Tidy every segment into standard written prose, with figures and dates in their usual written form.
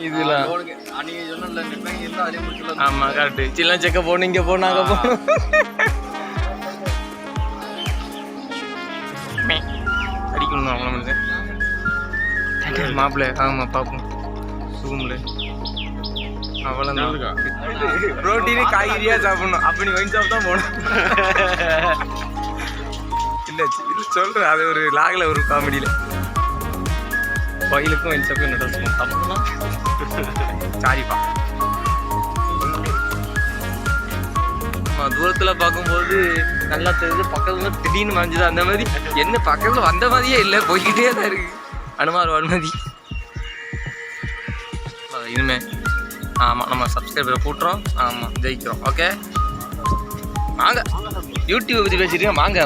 இதெல்லாம் ஆமா கரெக்டு சின்ன செக்க போகணும் இங்கே போகணும் அங்கே போகணும் அடிக்கணும் அவ்வளோ மனுஷன் மாப்பிள்ளை ஆமா பார்ப்போம் ரூம்ல அவ்வளோதான் ப்ரோட்டீனு காய்கறியா சாப்பிடணும் அப்படி ஒயின் ஷாப் தான் போகணும் இல்லை இல்லை சொல்கிறேன் அது ஒரு லாகில் ஒரு காமெடியில் கோயிலுக்கும் ஒயின் ஷாப்புக்கும் நடக்கும் தப்புலாம் சாரிப்பா தூரத்தில் பார்க்கும்போது நல்லா தெரியுது பக்கத்தில் திடீர்னு மறைஞ்சுது அந்த மாதிரி என்ன பக்கத்தில் வந்த மாதிரியே இல்லை போய்கிட்டே தான் இருக்கு அனுமார் வன்மதி இனிமே ஆமாம் நம்ம சப்ஸ்கிரைபரை கூட்டுறோம் ஆமாம் ஜெயிக்கிறோம் ஓகே வாங்க யூடியூப் பற்றி பேசிட்டு வாங்க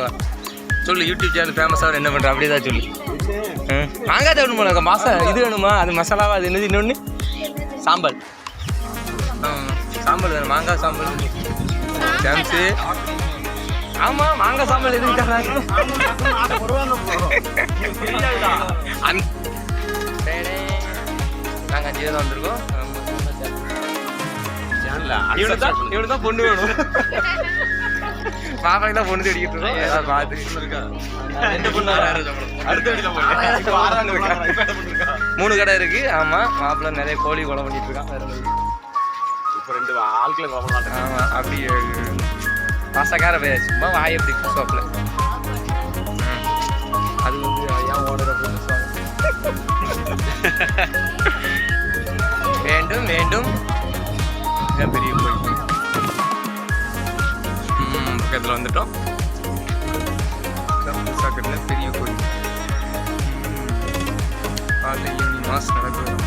சொல்லு யூடியூப் சேனல் ஃபேமஸாக என்ன பண்ணுற அப்படியே தான் சொல்லு மாங்காய் வேணுமா எனக்கு மாதம் இது வேணுமா அது மசாலாவா அது என்னது இன்னொன்று சாம்பல் சாம்பல் வேணும் மாங்காய் சாம்பல் சாம்ஸு ஆமாம் மாங்காய் சாம்பல் எதுவும் நாங்கள் 5 பேர் வந்திருக்கோம் இவனு தான் பொண்ணு வேணும் மாப்பிள்ளை தான் பொண்ணு தேடிக்கிட்டு இருக்கோம் ஏதாவது பார்த்து 3 கடை இருக்கு ஆமா மாப்பிள்ளை நிறைய கோழி கொலை பண்ணிட்டு இருக்கான் வேற இப்போ 2 ஆட்களை கொலை பண்ணலாம் ஆமா அப்படி பாசக்கார பேர் சும்மா வாய் எப்படி ஷாப்ல அது வந்து ஏன் ஓடுற அப்படின்னு வேண்டும் வேண்டும் பெரிய கோயில் பக்கத்தில் வந்துட்டோம் பெரிய கோயில் காலையில் ஈவினிங் மாஸ் நடக்கும்